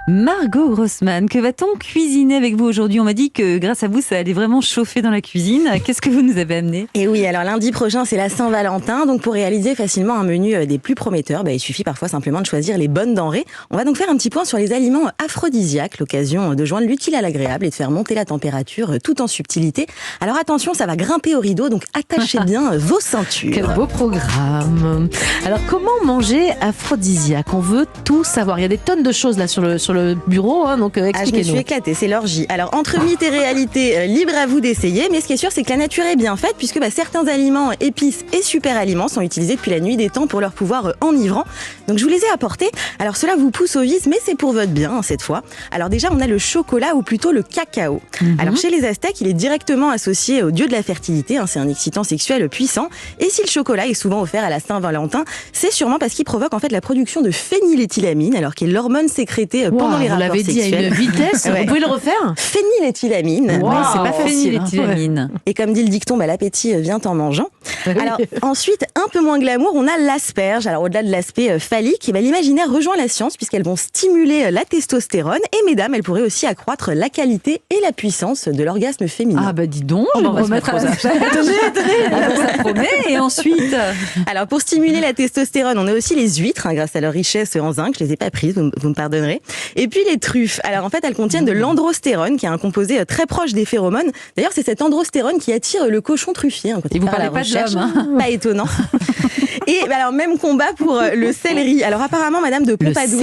Margot Grossman, que va-t-on cuisiner avec vous aujourd'hui? On m'a dit que grâce à vous, ça allait vraiment chauffer dans la cuisine. Qu'est-ce que vous nous avez amené? Et oui, alors lundi prochain, c'est la Saint-Valentin. Donc pour réaliser facilement un menu des plus prometteurs, il suffit parfois simplement de choisir les bonnes denrées. On va donc faire un petit point sur les aliments aphrodisiaques, l'occasion de joindre l'utile à l'agréable et de faire monter la température tout en subtilité. Alors attention, ça va grimper au rideau, donc attachez bien vos ceintures. Quel beau programme. Alors comment manger aphrodisiaque? On veut tout savoir. Il y a des tonnes de choses là sur le bureau, donc expliquez-nous. Je me suis éclatée, c'est l'orgie. Alors entre mythe et réalité, libre à vous d'essayer, mais ce qui est sûr, c'est que la nature est bien faite, puisque certains aliments, épices et super aliments sont utilisés depuis la nuit des temps pour leur pouvoir enivrant. Donc je vous les ai apportés. Alors cela vous pousse au vice, mais c'est pour votre bien cette fois. Alors déjà, on a le chocolat ou plutôt le cacao. Alors chez les Aztèques, il est directement associé au dieu de la fertilité, c'est un excitant sexuel puissant. Et si le chocolat est souvent offert à la Saint-Valentin, c'est sûrement parce qu'il provoque en fait la production de phényléthylamine, alors qui est l'hormone sécrétée pendant les rapports sexuels. Vous l'avez dit à une vitesse, vous pouvez le refaire? Phényléthylamine. Wow. C'est pas phényléthylamine. Et comme dit le dicton, l'appétit vient en mangeant. Alors ensuite, un peu moins glamour, on a l'asperge. Alors au-delà de l'aspect phallique, l'imaginaire rejoint la science puisqu'elles vont stimuler la testostérone et mesdames, elles pourraient aussi accroître la qualité et la puissance de l'orgasme féminin. Ah dis donc, on je va vais me remettre remettre à à la ça promet. Et ensuite Alors pour stimuler la testostérone, on a aussi les huîtres, grâce à leur richesse en zinc. Je les ai pas prises, vous me pardonnerez. Et puis les truffes. Alors en fait, elles contiennent de l'androstérone, qui est un composé très proche des phéromones. D'ailleurs, c'est cette androstérone qui attire le cochon truffier. Et vous parlez pas de l'homme, Pas étonnant. Et alors même combat pour le céleri. Alors apparemment, Madame de Pompadour,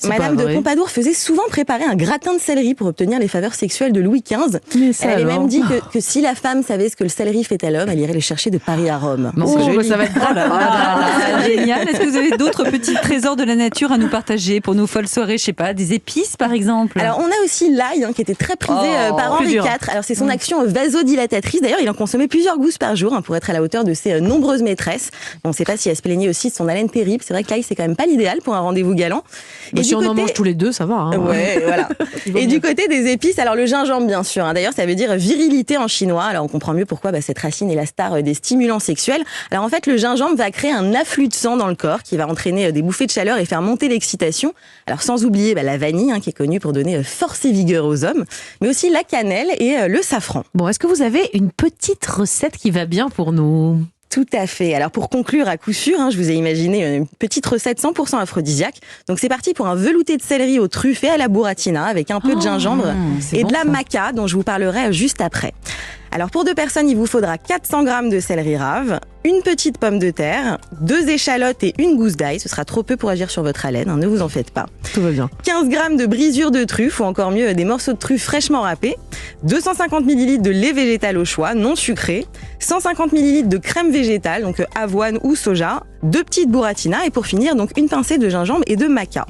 Madame de Pompadour faisait souvent préparer un gratin de céleri pour obtenir les faveurs sexuelles de Louis XV. Elle avait même dit que si la femme savait ce que le céleri fait à l'homme, elle irait le chercher de Paris à Rome. Ça va être drôle. Génial. Est-ce que vous avez d'autres petits trésors de la nature à nous partager pour nos folles soirées? Je sais pas, des épices par exemple. Alors on a aussi l'ail qui était très prisé par Henri IV. Alors c'est son action vasodilatatrice. D'ailleurs, il en consommait plusieurs gousses par jour pour être à la hauteur de ses nombreuses maîtresses. On ne sait pas si elle se plaignait aussi de son haleine terrible. C'est vrai que l'ail, c'est quand même pas l'idéal pour un rendez-vous galant. Et si on en mange tous les deux, ça va. Ouais, voilà. Et du côté des épices, alors le gingembre, bien sûr. D'ailleurs, ça veut dire virilité en chinois. Alors on comprend mieux pourquoi cette racine est la star des stimulants sexuels. Alors en fait, le gingembre va créer un afflux de sang dans le corps qui va entraîner des bouffées de chaleur et faire monter l'excitation. Alors sans oublier la vanille, qui est connue pour donner force et vigueur aux hommes, mais aussi la cannelle et le safran. Bon, est-ce que vous avez une petite recette qui va bien pour nous? Tout à fait. Alors pour conclure à coup sûr, je vous ai imaginé une petite recette 100% aphrodisiaque. Donc c'est parti pour un velouté de céleri aux truffes et à la burratina avec un peu de gingembre et de la maca dont je vous parlerai juste après. Alors pour 2 personnes, il vous faudra 400 g de céleri rave, une petite pomme de terre, 2 échalotes et une gousse d'ail. Ce sera trop peu pour agir sur votre haleine, ne vous en faites pas. Tout va bien. 15 g de brisure de truffe ou encore mieux des morceaux de truffe fraîchement râpés, 250 ml de lait végétal au choix, non sucré, 150 ml de crème végétale, donc avoine ou soja, 2 petites burratinas et pour finir donc une pincée de gingembre et de maca.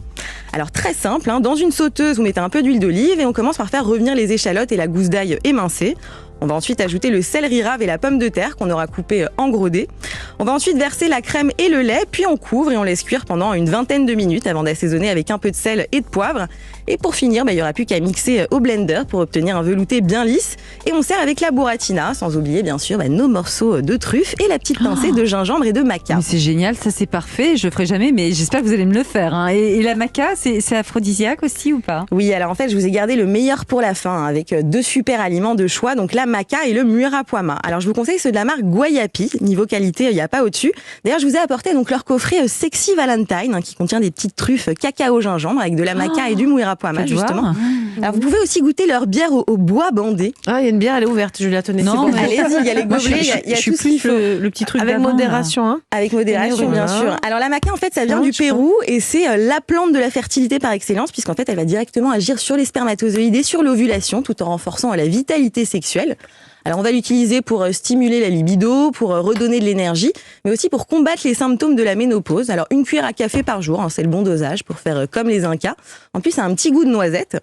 Alors très simple, dans une sauteuse, vous mettez un peu d'huile d'olive et on commence par faire revenir les échalotes et la gousse d'ail émincées. On va ensuite ajouter le céleri rave et la pomme de terre qu'on aura coupé en gros dés. On va ensuite verser la crème et le lait, puis on couvre et on laisse cuire pendant une vingtaine de minutes avant d'assaisonner avec un peu de sel et de poivre. Et pour finir, il n'y aura plus qu'à mixer au blender pour obtenir un velouté bien lisse. Et on sert avec la burratina, sans oublier bien sûr nos morceaux de truffe et la petite pincée de gingembre et de maca. Mais c'est génial, ça c'est parfait. Je le ferai jamais, mais j'espère que vous allez me le faire. Et la maca, c'est aphrodisiaque aussi ou pas? Oui, alors en fait, je vous ai gardé le meilleur pour la fin, avec 2 super aliments de choix, donc la maca et le muirapuama. Alors je vous conseille ceux de la marque Guayapi. Niveau qualité, il n'y a pas au-dessus. D'ailleurs, je vous ai apporté donc leur coffret Sexy Valentine, qui contient des petites truffes cacao gingembre avec de la maca et du muirapuama justement. Alors vous pouvez aussi goûter leur bière au bois bandé. Ah, il y a une bière, elle est ouverte, Julia, tenez. Non, c'est bon. allez-y, il y a les gobelets, il y a tout ce qu'il faut. Le petit truc avec modération. Avec modération, bien sûr. Alors la maca, en fait, ça vient du Pérou et c'est la plante de la fertilité par excellence, puisqu'en fait, elle va directement agir sur les spermatozoïdes et sur l'ovulation, tout en renforçant la vitalité sexuelle. Alors on va l'utiliser pour stimuler la libido, pour redonner de l'énergie, mais aussi pour combattre les symptômes de la ménopause. Alors une cuillère à café par jour, c'est le bon dosage pour faire comme les Incas. En plus, ça a un petit goût de noisette.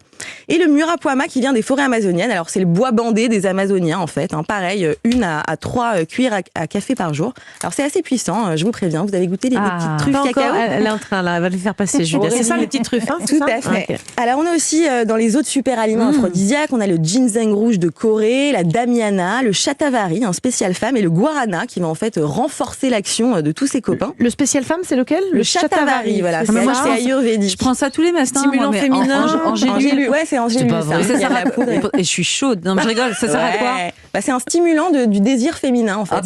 Et le muirapuama qui vient des forêts amazoniennes. Alors c'est le bois bandé des Amazoniens en fait. Pareil, 1 à 3 cuillères à café par jour. Alors c'est assez puissant, je vous préviens. Vous allez goûter les petites truffes cacao. Elle est en train, là, elle va les faire passer, Julia. C'est ça les petites truffes, Tout à fait. Okay. Alors on a aussi dans les autres super aliments aphrodisiaques, on a le ginseng rouge de Corée, la damiana Valeriana, le Shatavari, un spécial femme, et le Guarana qui va en fait renforcer l'action de tous ses copains. Le spécial femme, c'est lequel? Le Shatavari, voilà, c'est ayurvédique. Je prends ça tous les matins. Stimulant féminin. Angélule. Ouais, c'est Angélule. C'est pas vrai. Ça sert à la poudre. Et je suis chaude. Non, mais je rigole. Ça sert à quoi? Bah, c'est un stimulant du désir féminin en fait.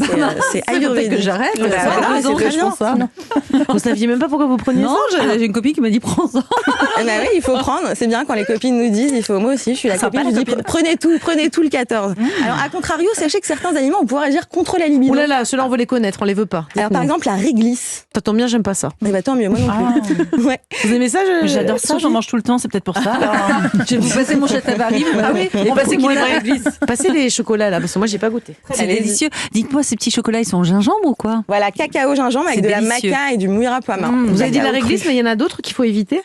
C'est ayurvédique. Que j'arrête. C'est très bien. Ça. Vous saviez même pas pourquoi vous preniez Non, ça? j'ai une copine qui m'a dit prends ça. Bah oui, il faut prendre. C'est bien quand les copines nous disent, il faut. Moi aussi, je suis la copine. Je dis prenez tout le 14. Alors, à contrario, sachez que certains aliments vont pouvoir agir contre la libido. Oh là là, ceux-là on veut les connaître, on les veut pas. Alors, par exemple, la réglisse. Ça tombe bien, j'aime pas ça. Eh bah, tant mieux, moi non plus. Ouais. Vous aimez ça? J'adore ça, j'en mange tout le temps, c'est peut-être pour ça. Je vais vous passer mon Shatavari. Ah oui, on va passer les chocolats là, parce que moi j'ai pas goûté. C'est délicieux. Dites-moi, ces petits chocolats, ils sont au gingembre ou quoi? Voilà, cacao gingembre avec de la délicieux. maca et du mouira pois main. Vous avez dit la réglisse, mais il y en a d'autres qu'il faut éviter?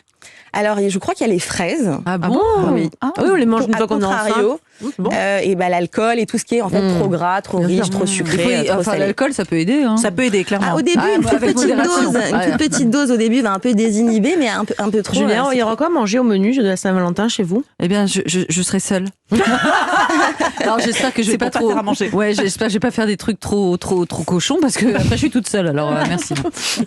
Alors, je crois qu'il y a les fraises. Ah bon? Oui. Ah oui, on les mange une À fois qu'on est enceinte. contrario, Bon. et bah, l'alcool et tout ce qui est en fait trop gras, trop riche, trop sucré, trop salé. L'alcool, ça peut aider. Hein. Ça peut aider, clairement. Au début, une toute avec petite modération. dose, une toute petite dose au début va un peu désinhiber, mais un peu trop. Julien, il y aura quoi à manger au menu de la Saint-Valentin chez vous? Eh bien, je serai seule. Alors j'espère que je vais C'est pas pour trop. faire à manger. Ouais, j'espère que je vais pas faire des trucs trop cochons parce que après je suis toute seule. Alors merci.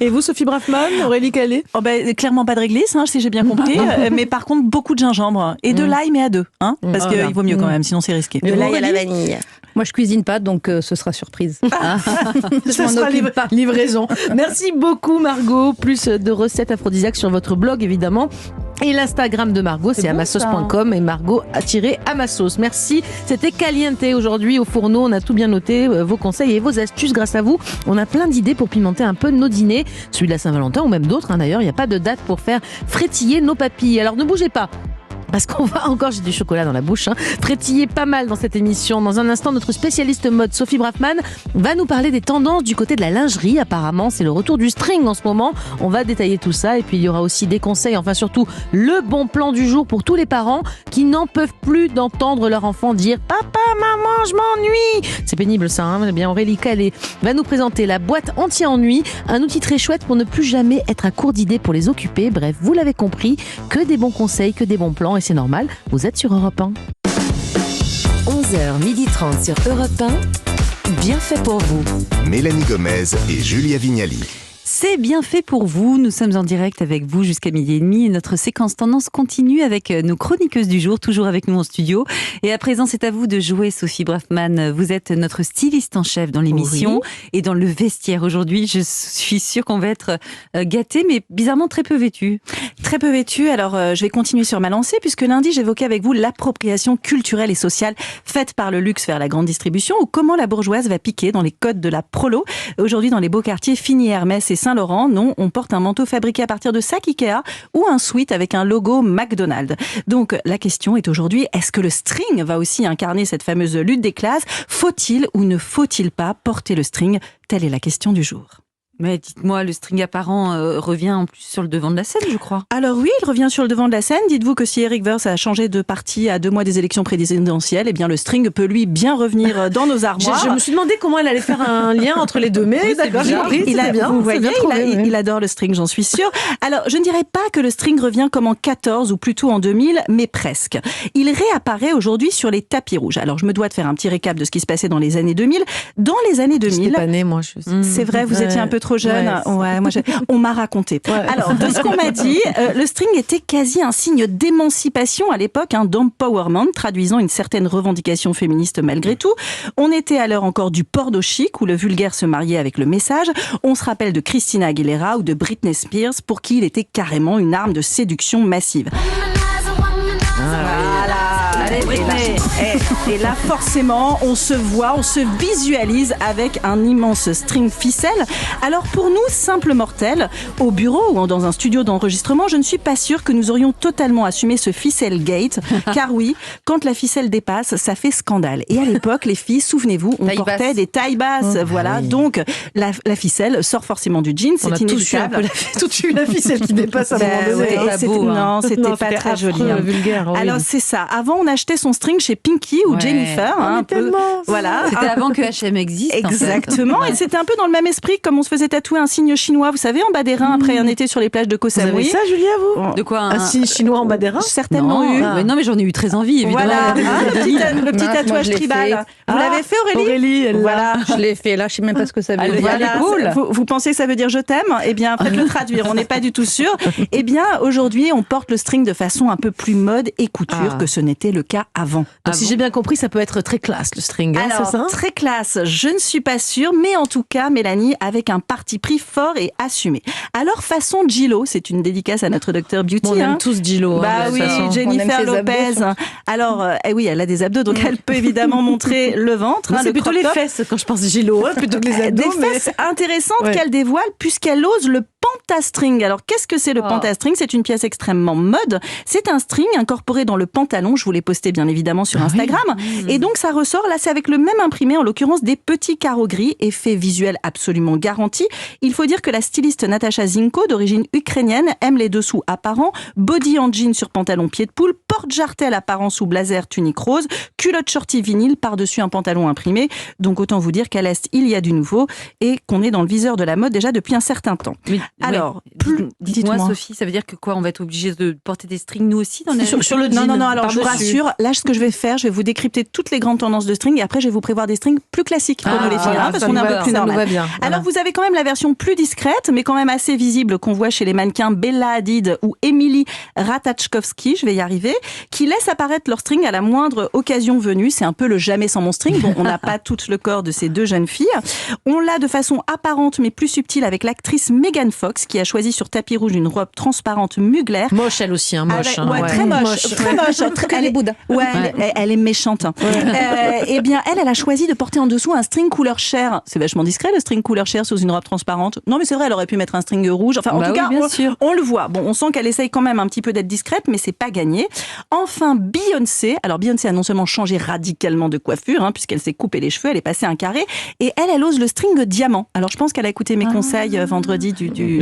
Et vous, Sophie Braffman, Aurélie Calais? Oh ben, clairement pas de réglisse, si j'ai bien compris. Mais par contre, beaucoup de gingembre. Et de l'ail, mais à deux. Parce Ah, qu'il bien. vaut mieux quand même, sinon c'est risqué. De l'ail à la vanille. Moi, je cuisine pas, donc ce sera surprise. Ça m'en sera occupe pas. livraison. Merci beaucoup, Margot. Plus de recettes aphrodisiaques sur votre blog, évidemment. Et l'Instagram de Margot, c'est amassos.com et Margot-Amassos. Merci. C'était Caliente aujourd'hui au fourneau. On a tout bien noté, vos conseils et vos astuces. Grâce à vous, on a plein d'idées pour pimenter un peu nos dîners. Celui de la Saint-Valentin ou même d'autres, d'ailleurs. Il n'y a pas de date pour faire frétiller nos papilles. Alors ne bougez pas. Parce qu'on va encore, j'ai du chocolat dans la bouche, frétiller pas mal dans cette émission. Dans un instant, notre spécialiste mode, Sophie Braffman, va nous parler des tendances du côté de la lingerie. Apparemment, c'est le retour du string en ce moment. On va détailler tout ça. Et puis, il y aura aussi des conseils, enfin surtout, le bon plan du jour pour tous les parents qui n'en peuvent plus d'entendre leur enfant dire « Papa, maman, je m'ennuie !» C'est pénible ça, Eh bien, Aurélie Calais va nous présenter la boîte anti-ennui, un outil très chouette pour ne plus jamais être à court d'idées pour les occuper. Bref, vous l'avez compris, que des bons conseils, que des bons plans. Et c'est normal, vous êtes sur Europe 1. 11h30 sur Europe 1, bien fait pour vous. Mélanie Gomez et Julia Vignali. C'est bien fait pour vous. Nous sommes en direct avec vous jusqu'à 12h30 et notre séquence tendance continue avec nos chroniqueuses du jour, toujours avec nous en studio. Et à présent, c'est à vous de jouer, Sophie Braffman. Vous êtes notre styliste en chef dans l'émission et dans le vestiaire aujourd'hui. Je suis sûre qu'on va être gâtés, mais bizarrement très peu vêtus. Très peu vêtu. Alors, je vais continuer sur ma lancée puisque lundi, j'évoquais avec vous l'appropriation culturelle et sociale faite par le luxe vers la grande distribution ou comment la bourgeoise va piquer dans les codes de la prolo. Aujourd'hui, dans les beaux quartiers Fini, Hermès et Saint-Laurent, non, on porte un manteau fabriqué à partir de sacs Ikea ou un sweat avec un logo McDonald's. Donc, la question est aujourd'hui, est-ce que le string va aussi incarner cette fameuse lutte des classes? Faut-il ou ne faut-il pas porter le string? Telle est la question du jour. Mais dites-moi, le string apparent revient en plus sur le devant de la scène, je crois. Alors oui, il revient sur le devant de la scène. Dites-vous que si Eric Woerth a changé de parti à 2 mois des élections présidentielles, eh bien le string peut lui bien revenir dans nos armoires. Je me suis demandé comment elle allait faire un lien entre les deux, mais d'accord, j'ai compris, c'était bien. Vous voyez, bien trouvé, il adore le string, j'en suis sûre. Alors, je ne dirais pas que le string revient comme en 14 ou plutôt en 2000, mais presque. Il réapparaît aujourd'hui sur les tapis rouges. Alors, je me dois de faire un petit récap de ce qui se passait dans les années 2000. Dans les années 2000... J'étais pas née, moi. C'est vrai, vous étiez un peu trop jeune. Ouais, moi, on m'a raconté. Ouais. Alors, de ce qu'on m'a dit, le string était quasi un signe d'émancipation à l'époque, d'empowerment, traduisant une certaine revendication féministe malgré tout. On était à l'heure encore du porno chic, où le vulgaire se mariait avec le message. On se rappelle de Christina Aguilera ou de Britney Spears, pour qui il était carrément une arme de séduction massive. Allez, Britney. Et là, forcément, on se voit, on se visualise avec un immense string ficelle. Alors, pour nous, simples mortels, au bureau ou dans un studio d'enregistrement, je ne suis pas sûre que nous aurions totalement assumé ce ficelle gate. Car oui, quand la ficelle dépasse, ça fait scandale. Et à l'époque, les filles, souvenez-vous, on portait des tailles basses. Voilà. Oui. Donc, la ficelle sort forcément du jean. C'est inévitable. Tous eu la ficelle qui dépasse à un moment donné. Non, c'était pas très joli. Vulgaire. Alors, c'est ça. Avant, on achetait son string chez Pinky ou Ouais. Jennifer. Un peu, voilà. C'était avant que H&M existe. en fait. Exactement, et c'était un peu dans le même esprit, comme on se faisait tatouer un signe chinois, vous savez, en bas des reins après un été sur les plages de Koh Vous avez Samui. ça, Julia, vous De quoi Un signe chinois en bas des reins? Certainement non, eu. mais non, mais j'en ai eu très envie, évidemment. Voilà, le petit moi, tatouage je l'ai tribal. fait. Vous l'avez fait, Aurélie elle l'a. Voilà. Je l'ai fait, là, je sais même pas ce que ça veut dire. Voilà. Vous pensez que ça veut dire je t'aime? Eh bien, faites-le traduire, on n'est pas du tout sûr. Eh bien, aujourd'hui, on porte le string de façon un peu plus mode et couture que ce n'était le cas avant. Donc, si j'ai bien compris, ça peut être très classe, le string. Hein, Alors, c'est ça? très classe, je ne suis pas sûre, mais en tout cas, Mélanie, avec un parti pris fort et assumé. Alors, façon Gillo, c'est une dédicace à notre docteur Beauty. On aime hein. tous Gillo. Bah de toute oui, façon. Jennifer On aime ses Lopez. abdos, Alors, oui, elle a des abdos, donc elle peut évidemment montrer le ventre. Moi, hein, c'est le plutôt crop les top. fesses quand je pense Gillo, hein, plutôt que les abdos. Des fesses intéressantes Ouais. qu'elle dévoile puisqu'elle ose le pentastring. Alors, qu'est-ce que c'est le pentastring? C'est une pièce extrêmement mode. C'est un string incorporé dans le pantalon. Je vous l'ai posté bien évidemment sur Instagram. Et donc, ça ressort. Là, c'est avec le même imprimé, en l'occurrence des petits carreaux gris. Effet visuel absolument garanti. Il faut dire que la styliste Natasha Zinko, d'origine ukrainienne, aime les dessous apparents. Body en jean sur pantalon pied de poule. Porte-jartel apparent sous blazer tunique rose. Culotte shorty vinyle par-dessus un pantalon imprimé. Donc, autant vous dire qu'à l'Est, il y a du nouveau et qu'on est dans le viseur de la mode déjà depuis un certain temps. Mais, Alors, dites-moi, dites-moi. Sophie, ça veut dire que quoi? On va être obligé de porter des strings nous aussi dans les... Sur le Non, jean, non, alors je vous par-dessus. rassure, là ce que je vais faire, je vais vous décrypter toutes les grandes tendances de string et après je vais vous prévoir des strings plus classiques pour nous les filles, hein, parce qu'on est un peu plus ça nous normal. va bien. Alors vous avez quand même la version plus discrète, mais quand même assez visible qu'on voit chez les mannequins Bella Hadid ou Emily Ratajkowski, je vais y arriver, qui laissent apparaître leur string à la moindre occasion venue. C'est un peu le jamais sans mon string. Bon, on n'a pas tout le corps de ces deux jeunes filles. On l'a de façon apparente mais plus subtile avec l'actrice Megan Fox qui a choisi sur tapis rouge une robe transparente Mugler. Moche, elle aussi, hein, moche. Avec- ouais, très moche, très moche. Elle est bouddha. Ouais, elle est méchante. Eh bien, elle a choisi de porter en dessous un string couleur chair. C'est vachement discret, le string couleur chair sous une robe transparente. Non, mais c'est vrai, elle aurait pu mettre un string rouge. Enfin, en Bah tout oui, cas, bien sûr. on le voit. Bon, on sent qu'elle essaye quand même un petit peu d'être discrète, mais c'est pas gagné. Enfin, Beyoncé. Alors, Beyoncé a non seulement changé radicalement de coiffure, hein, puisqu'elle s'est coupé les cheveux, elle est passée un carré, et elle ose le string diamant. Alors, je pense qu'elle a écouté mes conseils vendredi du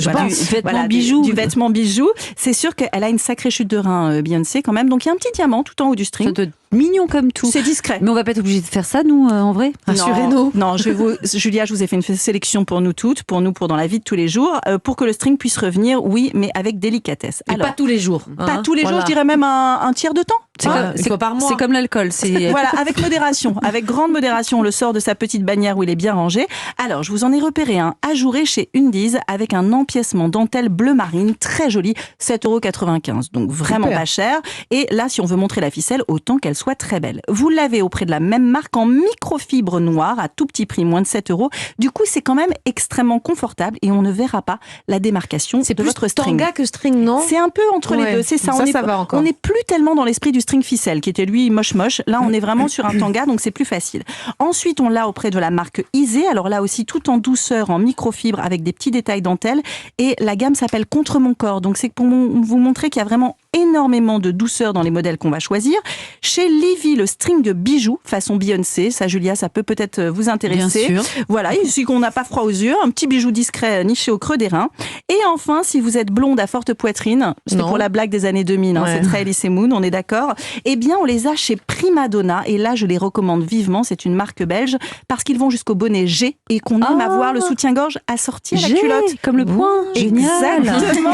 vêtement bijou. C'est sûr qu'elle a une sacrée chute de rein, Beyoncé, quand même. Donc, il y a un petit diamant tout en haut du Ça string. doit être mignon comme tout. C'est discret. Mais on va pas être obligé de faire ça, nous, en vrai. Rassurez-nous. Non, Julia, je vous ai fait une sélection pour nous toutes, pour dans la vie de tous les jours, pour que le string puisse revenir, oui, mais avec délicatesse. Et pas tous les jours. pas tous les jours, Voilà. je dirais même un tiers de temps. C'est Ah, une fois par mois. C'est comme l'alcool. C'est Voilà, avec modération, avec grande modération, on le sort de sa petite bannière où il est bien rangé. Alors, je vous en ai repéré un ajouré chez Undies avec un empiècement dentelle bleu marine, très joli, 7,95 €. Donc vraiment Super. pas cher. Et là, si on veut montrer la ficelle, autant qu'elle soit très belle. Vous l'avez auprès de la même marque en microfibre noire à tout petit prix, moins de 7 €. Du coup, c'est quand même extrêmement confortable et on ne verra pas la démarcation C'est de plus votre string. tanga que string, non? C'est un peu entre Ouais. les deux, c'est ça. Ça, on est, ça va encore. on n'est plus tellement dans l'esprit du string ficelle, qui était lui moche. Là, on est vraiment sur un tanga, donc c'est plus facile. Ensuite, on l'a auprès de la marque Isée. Alors là aussi, tout en douceur, en microfibre, avec des petits détails dentelle. Et la gamme s'appelle Contre mon corps. Donc c'est pour vous montrer qu'il y a vraiment énormément de douceur dans les modèles qu'on va choisir. Chez Livy, le string bijou façon Beyoncé. Ça, Julia, ça peut peut-être vous intéresser. Bien sûr. Voilà, ici qu'on n'a pas froid aux yeux, un petit bijou discret niché au creux des reins. Et enfin, si vous êtes blonde à forte poitrine, c'était Non. pour la blague des années 2000, hein, Ouais. c'est très Elise Moon, on est d'accord. Eh bien, on les a chez Primadonna et là, je les recommande vivement. C'est une marque belge parce qu'ils vont jusqu'au bonnet G et qu'on aime avoir le soutien-gorge assorti à la culotte. comme le point. Génial. Exactement.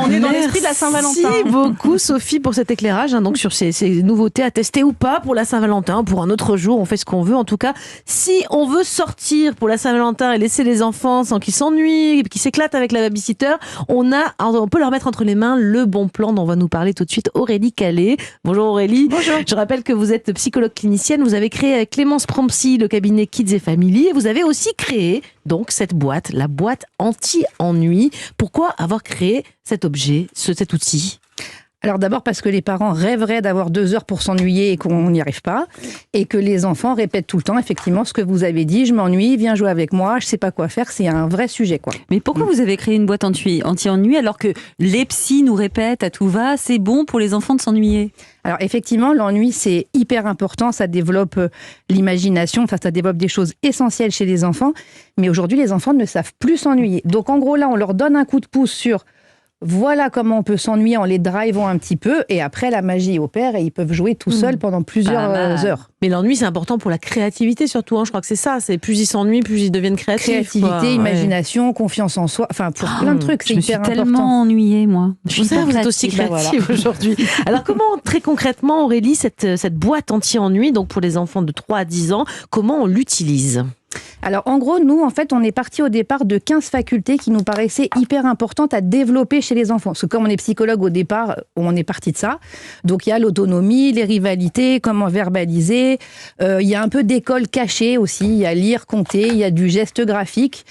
On est dans l'esprit de la Saint-Valentin. Merci beaucoup, Sophie, pour cet éclairage. Hein, donc sur ces nouveautés à tester ou pas pour la Saint-Valentin, pour un autre jour, on fait ce qu'on veut. En tout cas, si on veut sortir pour la Saint-Valentin et laisser les enfants sans qu'ils s'ennuient, qu'ils s'éclatent avec la babysitter, on peut leur mettre entre les mains le bon plan dont on va nous parler tout de suite Aurélie Calais. Bonjour Aurélie. Bonjour. Je rappelle que vous êtes psychologue clinicienne. Vous avez créé avec Clémence Prompsy le cabinet Kids et Family. Et vous avez aussi créé donc cette boîte, la boîte anti-ennui. Pourquoi avoir créé cet objet, cet outil ? Alors d'abord parce que les parents rêveraient d'avoir 2 heures pour s'ennuyer et qu'on n'y arrive pas. Et que les enfants répètent tout le temps, effectivement, ce que vous avez dit. Je m'ennuie, viens jouer avec moi, je sais pas quoi faire. C'est un vrai sujet, quoi. Mais pourquoi vous avez créé une boîte anti-ennui alors que les psys nous répètent à tout va, c'est bon pour les enfants de s'ennuyer? Alors effectivement, l'ennui, c'est hyper important. Ça développe l'imagination, enfin ça développe des choses essentielles chez les enfants. Mais aujourd'hui, les enfants ne savent plus s'ennuyer. Donc en gros, là, on leur donne un coup de pouce sur Voilà comment on peut s'ennuyer en les drivant un petit peu. Et après, la magie opère et ils peuvent jouer tout seuls pendant plusieurs heures. Mais l'ennui, c'est important pour la créativité surtout. Je crois que c'est ça. C'est plus ils s'ennuient, plus ils deviennent créatifs. Créativité, imagination, confiance en soi. Enfin, pour plein de trucs, c'est hyper important. Je me suis tellement ennuyée, moi. Je sais, vous êtes aussi créative aujourd'hui. Alors, comment, très concrètement, Aurélie, cette boîte anti-ennui, donc pour les enfants de 3 à 10 ans, comment on l'utilise ? Alors, en gros, nous, en fait, on est parti au départ de 15 facultés qui nous paraissaient hyper importantes à développer chez les enfants. Parce que comme on est psychologue au départ, on est parti de ça. Donc, il y a l'autonomie, les rivalités, comment verbaliser. Il y a un peu d'école cachée aussi. Il y a lire, compter, il y a du geste graphique.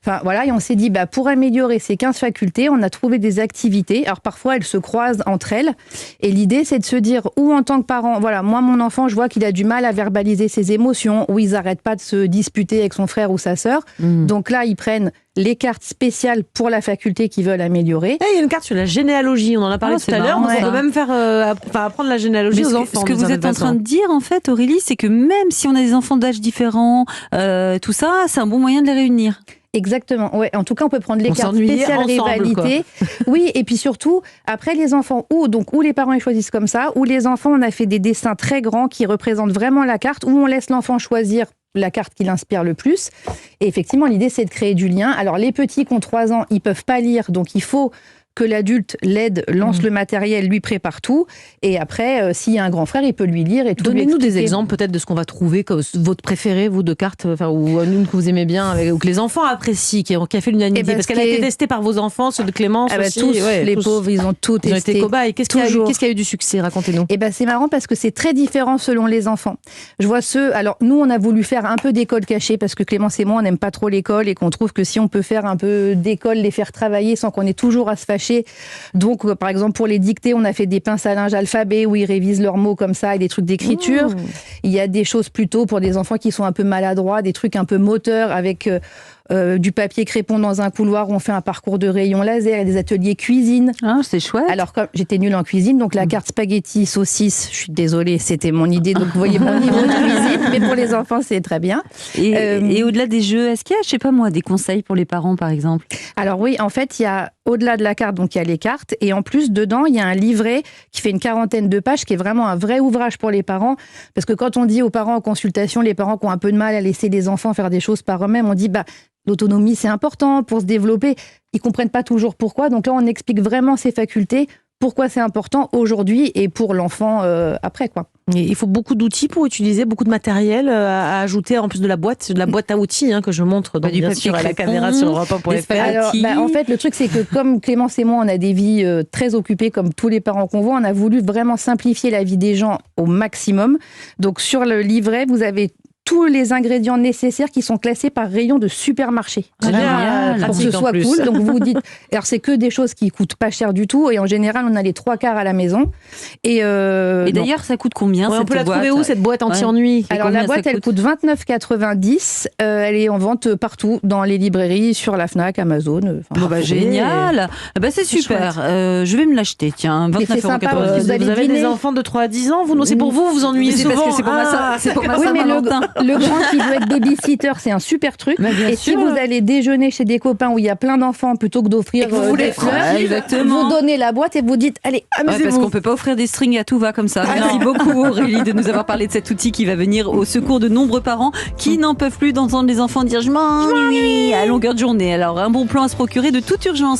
Enfin, voilà, et on s'est dit, pour améliorer ces 15 facultés, on a trouvé des activités. Alors, parfois, elles se croisent entre elles. Et l'idée, c'est de se dire, ou en tant que parent, voilà, moi, mon enfant, je vois qu'il a du mal à verbaliser ses émotions, ou ils n'arrêtent pas de se disputer avec son frère ou sa sœur. Donc là, ils prennent les cartes spéciales pour la faculté qu'ils veulent améliorer. Il y a une carte sur la généalogie, on en a parlé tout à l'heure. On peut même faire apprendre la généalogie aux enfants. Ce que vous êtes en train de dire, en fait, Aurélie, c'est que même si on a des enfants d'âge différents, tout ça, c'est un bon moyen de les réunir. Exactement. Ouais. En tout cas, on peut prendre les cartes spéciales rivalité. Oui, et puis surtout, après les enfants, où les parents les choisissent comme ça, ou les enfants, on a fait des dessins très grands qui représentent vraiment la carte, où on laisse l'enfant choisir la carte qui l'inspire le plus. Et effectivement, l'idée, c'est de créer du lien. Alors, les petits qui ont 3 ans, ils peuvent pas lire, donc il faut que l'adulte l'aide, lance le matériel, lui prépare tout. Et après, s'il y a un grand frère, il peut lui lire et tout. Donnez-nous des exemples peut-être de ce qu'on va trouver, comme votre préféré, vous, de cartes, ou une que vous aimez bien, ou que les enfants apprécient, qui a fait l'unanimité. Parce qu'elle a été testée par vos enfants, ceux de Clémence aussi. Tous, les pauvres, ils ont tout testé. Ils ont été cobayes. Qu'est-ce qui a eu du succès? Racontez-nous. C'est marrant parce que c'est très différent selon les enfants. Je vois alors nous, on a voulu faire un peu d'école cachée parce que Clémence et moi, on n'aime pas trop l'école et qu'on trouve que si on peut faire un peu d'école, les faire travailler sans qu'on ait toujours à se fâcher. Donc, par exemple, pour les dictées, on a fait des pinces à linge alphabet où ils révisent leurs mots comme ça et des trucs d'écriture. Il y a des choses plutôt pour des enfants qui sont un peu maladroits, des trucs un peu moteurs avec du papier crépon dans un couloir où on fait un parcours de rayons laser et des ateliers cuisine. Ah, c'est chouette. Alors, comme j'étais nulle en cuisine, donc la carte spaghetti, saucisse, je suis désolée, c'était mon idée. Donc, vous voyez mon niveau de cuisine, mais pour les enfants, c'est très bien. Et au-delà des jeux, est-ce qu'il y a, je sais pas moi, des conseils pour les parents, par exemple? Alors oui, en fait, il y a, au-delà de la carte, donc il y a les cartes, et en plus, dedans, il y a un livret qui fait une 40aine de pages, qui est vraiment un vrai ouvrage pour les parents, parce que quand on dit aux parents en consultation, les parents qui ont un peu de mal à laisser les enfants faire des choses par eux-mêmes, on dit, l'autonomie, c'est important pour se développer. Ils comprennent pas toujours pourquoi. Donc là, on explique vraiment ces facultés, pourquoi c'est important aujourd'hui et pour l'enfant après, quoi. Et il faut beaucoup d'outils pour utiliser, beaucoup de matériel à ajouter en plus de la boîte à outils que je montre donc, bien sûr à la caméra sur Europe 1.fr. Alors, en fait, le truc, c'est que comme Clémence et moi, on a des vies très occupées, comme tous les parents qu'on voit, on a voulu vraiment simplifier la vie des gens au maximum. Donc, sur le livret, vous avez tous les ingrédients nécessaires qui sont classés par rayon de supermarché. Génial, pour que ce soit cool. Donc vous dites, alors c'est que des choses qui coûtent pas cher du tout et en général on a les 3/4 à la maison. Et d'ailleurs ça coûte combien cette boîte? On peut la trouver où cette boîte anti-ennui? Alors la boîte elle coûte 29,90. Elle est en vente partout dans les librairies, sur la Fnac, Amazon. Génial. C'est super. Je vais me l'acheter. Tiens, 29,90 €. Vous avez des enfants de 3 à 10 ans. C'est pour vous ennuyez souvent. C'est pour ma Saint-Valentin. Le grand qui veut être babysitter, c'est un super truc. Et si vous allez déjeuner chez des copains où il y a plein d'enfants, plutôt que d'offrir des fleurs, vous donnez la boîte et vous dites, allez, amusez-vous. Parce qu'on peut pas offrir des strings à tout va comme ça. Merci beaucoup Aurélie de nous avoir parlé de cet outil qui va venir au secours de nombreux parents qui n'en peuvent plus d'entendre les enfants dire je m'ennuie à longueur de journée. Alors un bon plan à se procurer de toute urgence.